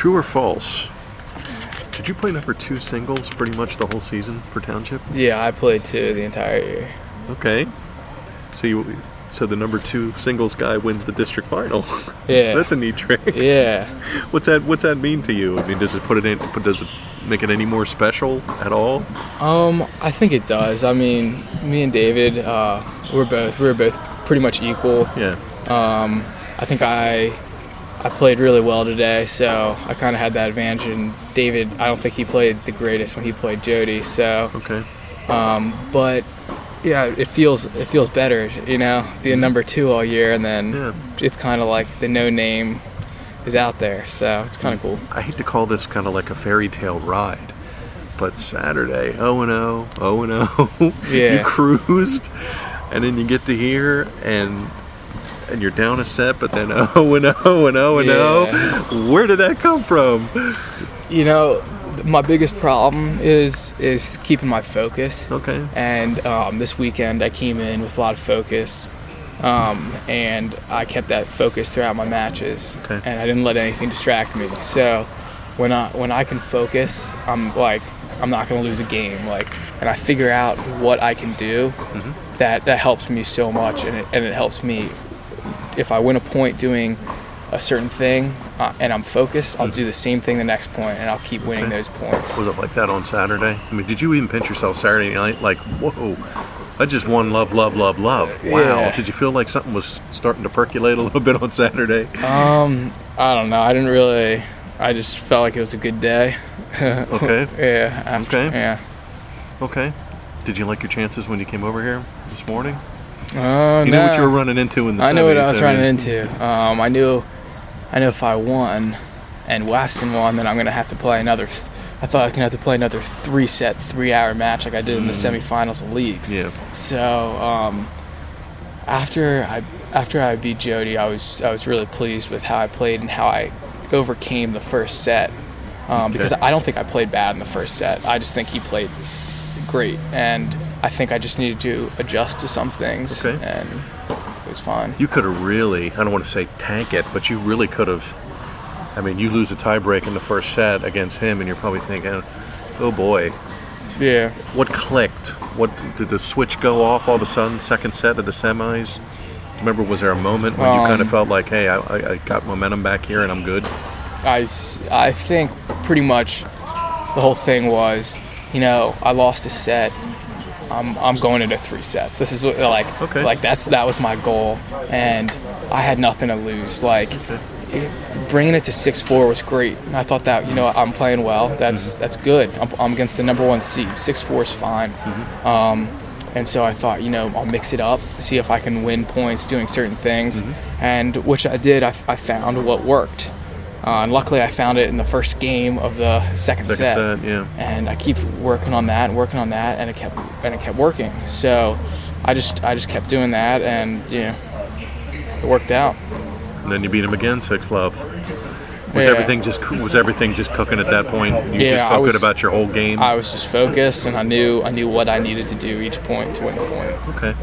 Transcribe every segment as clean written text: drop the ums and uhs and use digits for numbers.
True or false? Did you play number 2 singles pretty much the whole season for Township? Yeah, I played 2 the entire year. Okay. So the number 2 singles guy wins the district final. Yeah. That's a neat trick. Yeah. What's that mean to you? I mean, does it make it any more special at all? I think it does. I mean, me and David, we were both pretty much equal. Yeah. I think I played really well today, so I kind of had that advantage. And David, I don't think he played the greatest when he played Jody. So. Okay. But yeah, it feels better, being number 2 all year, and then it's kind of like the no name is out there, so it's kind of cool. I hate to call this kind of like a fairy tale ride, but Saturday, 0-0, 0-0, yeah. You cruised, and then you get to here, and you're down a set, but then 0-0 and 0-0. Where did that come from? My biggest problem is keeping my focus. Okay. And this weekend I came in with a lot of focus, and I kept that focus throughout my matches. Okay. And I didn't let anything distract me. So when I can focus, I'm not going to lose a game. And I figure out what I can do. Mm-hmm. That helps me so much, and it helps me if I win a point doing a certain thing and I'm focused, I'll do the same thing the next point, and I'll keep winning those points. Was it like that on Saturday? I mean, did you even pinch yourself Saturday night? Like, whoa, I just won love. Wow. Yeah. Did you feel like something was starting to percolate a little bit on Saturday? I don't know. I just felt like it was a good day. Okay. Yeah. Yeah. Okay. Did you like your chances when you came over here this morning? You know what you were running into in the semis. I know what I was running into. I knew if I won and Weston won, then I'm going to have to play another. I thought I was going to have to play another 3-set, 3-hour match like I did in the semifinals of leagues. Yeah. So after I beat Jody, I was really pleased with how I played and how I overcame the first set. Because I don't think I played bad in the first set. I just think he played great, and I think I just needed to adjust to some things, and it was fine. You could have really, I don't want to say tank it, but you really could have. I mean, you lose a tiebreak in the first set against him, and you're probably thinking, oh boy. Yeah. What clicked? What did the switch go off all of a sudden, second set of the semis? Remember, was there a moment when you kind of felt like, hey, I got momentum back here and I'm good? I think pretty much the whole thing was, I lost a set. I'm going into 3 sets. This is that was my goal, and I had nothing to lose. Bringing it to 6-4 was great, and I thought that I'm playing well. That's good. I'm against the number 1 seed. 6-4 is fine. Mm-hmm. And so I thought, I'll mix it up, see if I can win points doing certain things, and which I did. I found what worked. And luckily, I found it in the first game of the second set. And I keep working on that, and it kept working. So I just kept doing that, and it worked out. And then you beat him again, 6-love. Was everything just cooking at that point? You just felt good about your whole game? I was just focused, and I knew what I needed to do each point to win the point. Okay.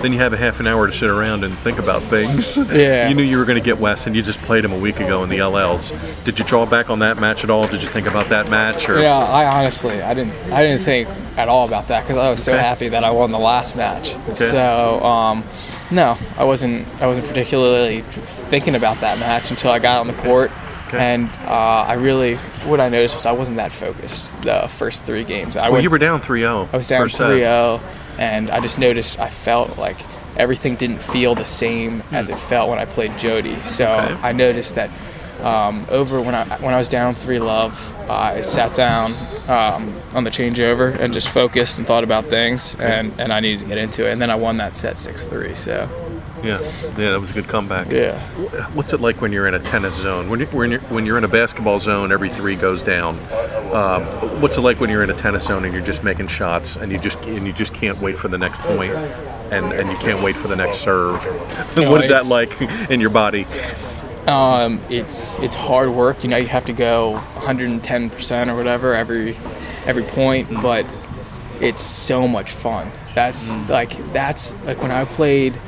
Then you have a half an hour to sit around and think about things. Yeah. You knew you were going to get Wes, and you just played him a week ago in the LLs. Did you draw back on that match at all? Did you think about that match? Or? Yeah, I didn't think at all about that because I was so happy that I won the last match. Okay. So no, I wasn't particularly thinking about that match until I got on the court. Okay. And what I noticed was I wasn't that focused the first 3 games. You were down 3-0. I was down 3-0, and I just noticed I felt like everything didn't feel the same as it felt when I played Jody. So I noticed that when I was down 3-love, I sat down on the changeover and just focused and thought about things, and I needed to get into it. And then I won that set 6-3. So. Yeah, that was a good comeback. Yeah. What's it like when you're in a tennis zone? When you're in a basketball zone, every 3 goes down. What's it like when you're in a tennis zone and you're just making shots and you just can't wait for the next point, and you can't wait for the next serve? What is that like in your body? It's hard work. You have to go 110% or whatever every point, but it's so much fun. That's like when I played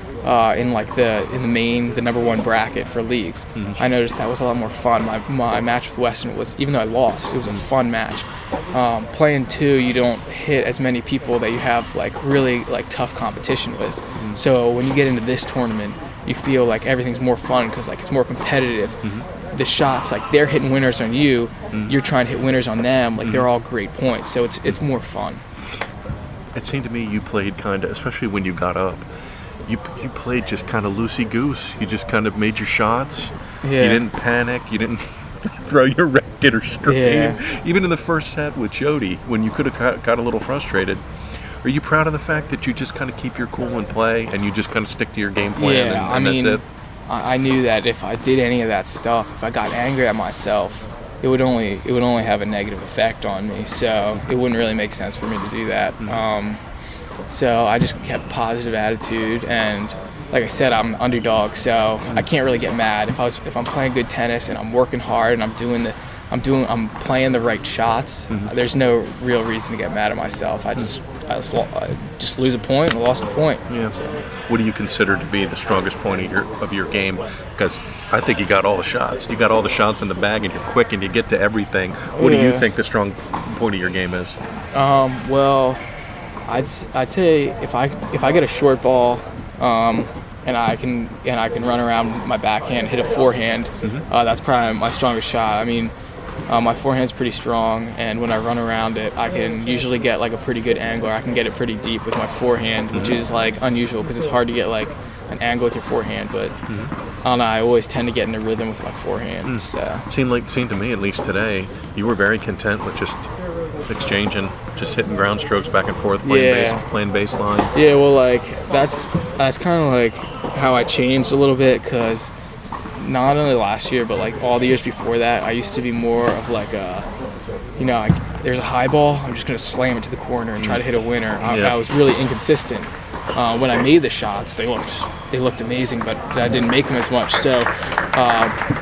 in like the number one bracket for leagues. I noticed that was a lot more fun. My match with Weston was, even though I lost, it was a fun match. Playing 2, you don't hit as many people that you have like really like tough competition with. So when you get into this tournament, you feel like everything's more fun because like it's more competitive. The shots, like they're hitting winners on you, you're trying to hit winners on them. Like they're all great points, so it's more fun. It seemed to me you played kind of, especially when you got up, you played just kind of loosey-goose. You just kind of made your shots. Yeah. You didn't panic. You didn't throw your racket or scream. Yeah. Even in the first set with Jody, when you could have got a little frustrated. Are you proud of the fact that you just kind of keep your cool and play, and you just kind of stick to your game plan, and that's it? I knew that if I did any of that stuff, if I got angry at myself, it would only have a negative effect on me. So it wouldn't really make sense for me to do that. So I just kept positive attitude, and like I said, I'm an underdog, so I can't really get mad if I'm playing good tennis and I'm working hard and I'm playing the right shots. There's no real reason to get mad at myself. I just lose a point and lost a point. Yeah. So. What do you consider to be the strongest point of your game? Because I think you got all the shots. You got all the shots in the bag, and you're quick, and you get to everything. What do you think the strong point of your game is? Well, I'd say if I get a short ball, and I can run around my backhand, hit a forehand, that's probably my strongest shot. I mean, my forehand's pretty strong, and when I run around it, I can usually get like a pretty good angle. I can get it pretty deep with my forehand, which is like unusual because it's hard to get like an angle with your forehand. But I don't know, I always tend to get in a rhythm with my forehand. So seemed to me, at least today, you were very content with just exchanging, just hitting ground strokes back and forth, playing baseline. Yeah, well, like that's kind of like how I changed a little bit, because not only last year, but like all the years before that, I used to be more of like there's a high ball, I'm just gonna slam it to the corner and try to hit a winner. I was really inconsistent. When I made the shots, they looked amazing, but I didn't make them as much. So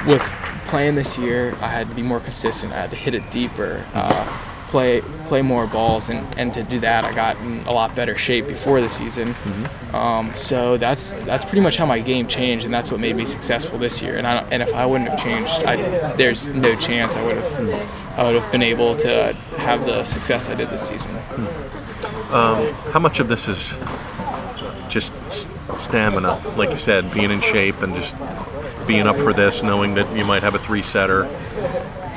with playing this year, I had to be more consistent. I had to hit it deeper, play more balls, and to do that, I got in a lot better shape before the season. So that's pretty much how my game changed, and that's what made me successful this year. And if I wouldn't have changed, there's no chance I would have been able to have the success I did this season. How much of this is just stamina, like you said, being in shape and just being up for this, knowing that you might have a 3-setter,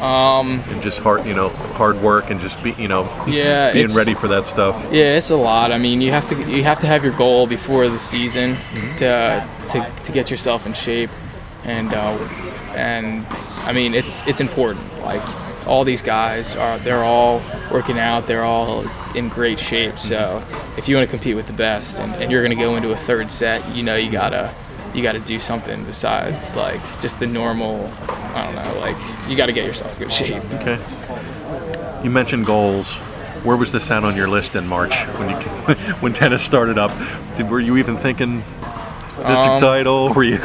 and just hard work and just being ready for that stuff? Yeah, it's a lot. I mean, you have to have your goal before the season to get yourself in shape, and I mean it's important. Like all these guys they're all working out, they're all in great shape. So if you want to compete with the best, and you're going to go into a third set, you gotta do something besides like just the normal. I don't know, like you got to get yourself in good shape. Okay. You mentioned goals. Where was this at on your list in March when tennis started up? Were you even thinking district title? Were you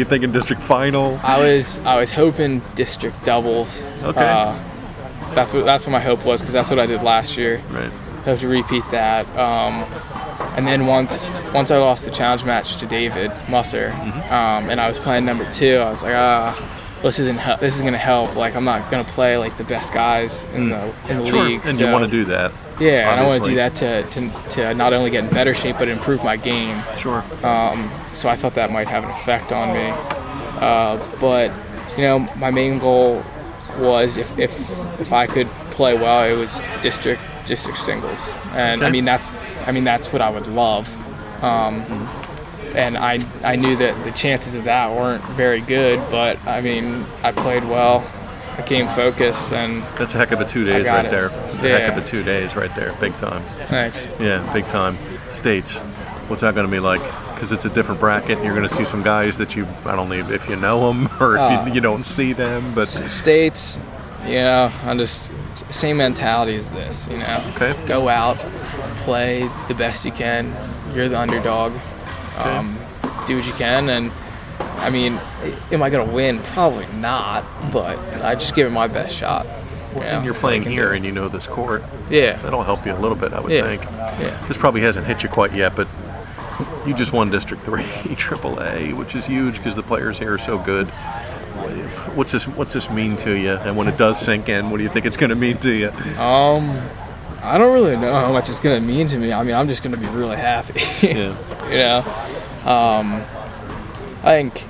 thinking district final? I was hoping district doubles. Okay. That's what my hope was, because that's what I did last year. Right. Hope to repeat that. And then once I lost the challenge match to David Musser, and I was playing number 2, I was like, this isn't going to help. Like, I'm not going to play like the best guys in the league. And you want to do that. Yeah, obviously. And I want to do that to not only get in better shape, but improve my game. Sure. So I thought that might have an effect on me. But my main goal was if I could play well, it was district singles, and okay. I mean that's what I would love. And I knew that the chances of that weren't very good, but I mean I played well, I came focused, and that's a heck of a 2 days right there. That's a heck of a 2 days right there, big time. Thanks. Yeah, big time. States, what's that going to be like? Because it's a different bracket, and you're going to see some guys that I don't know if you know them or if you don't see them, but States, I'm just same mentality as this. Okay. Go out, play the best you can. You're the underdog. Okay. Do what you can, and I mean, am I going to win? Probably not, but I just give it my best shot. And you're playing here, and you know this court. Yeah. That'll help you a little bit, I would think. Yeah. This probably hasn't hit you quite yet, but You just won District 3 AAA, which is huge because the players here are so good. What's this mean to you? And when it does sink in, what do you think it's going to mean to you? I don't really know how much it's going to mean to me. I mean, I'm just going to be really happy. Yeah. You know, I think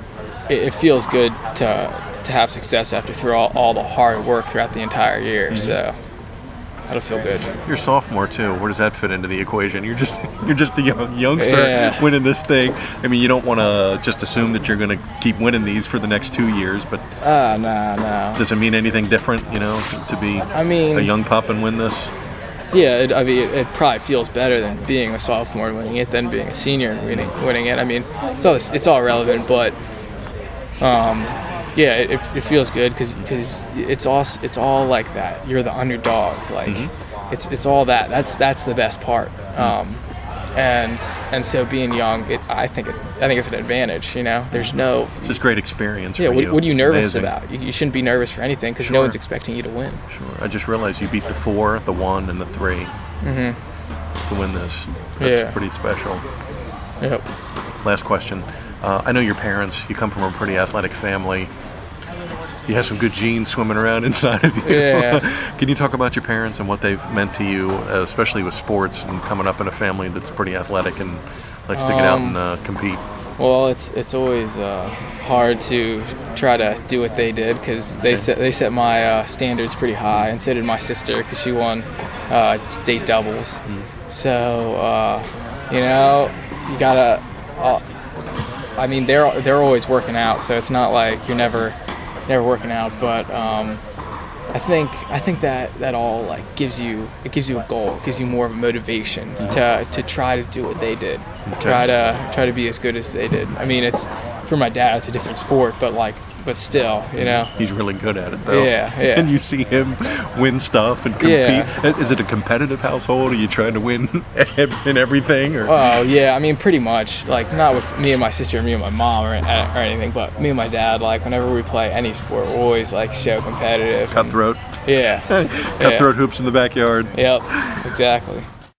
it feels good to have success after through all the hard work throughout the entire year. Mm-hmm. So that'll feel good. You're a sophomore too. Where does that fit into the equation? You're just a youngster winning this thing. I mean, you don't want to just assume that you're going to keep winning these for the next 2 years, but no. Does it mean anything different? You know, to be a young pup and win this? Yeah, it probably feels better than being a sophomore and winning it than being a senior and winning it. I mean, it's all relevant, but yeah, it feels good because it's all like that. You're the underdog, like it's all that. That's the best part. And so being young, I think it's an advantage. You know, there's no. It's just great experience. Yeah, for you. What are you nervous about? You shouldn't be nervous for anything because no one's expecting you to win. Sure. I just realized you beat the 4, the 1, and the 3 to win this. That's pretty special. Yep. Last question. I know your parents. You come from a pretty athletic family. You have some good genes swimming around inside of you. Yeah. Can you talk about your parents and what they've meant to you, especially with sports and coming up in a family that's pretty athletic and likes to get out and compete? Well, it's always hard to try to do what they did because they set my standards pretty high, and so did my sister because she won state doubles. So you know, you gotta. I mean, they're always working out, so it's not like you're never working out, but I think that all like gives you a goal, it gives you more of a motivation to try to do what they did, try to be as good as they did. I mean, it's for my dad, it's a different sport, but still, you know. He's really good at it, though. Yeah. And you see him win stuff and compete. Yeah. Is it a competitive household? Are you trying to win in everything? Or? Oh, yeah. I mean, pretty much. Like, not with me and my sister, me and my mom or anything, but me and my dad, like, whenever we play any sport, we're always, like, so competitive. Cutthroat. Yeah. Cutthroat hoops in the backyard. Yep, exactly.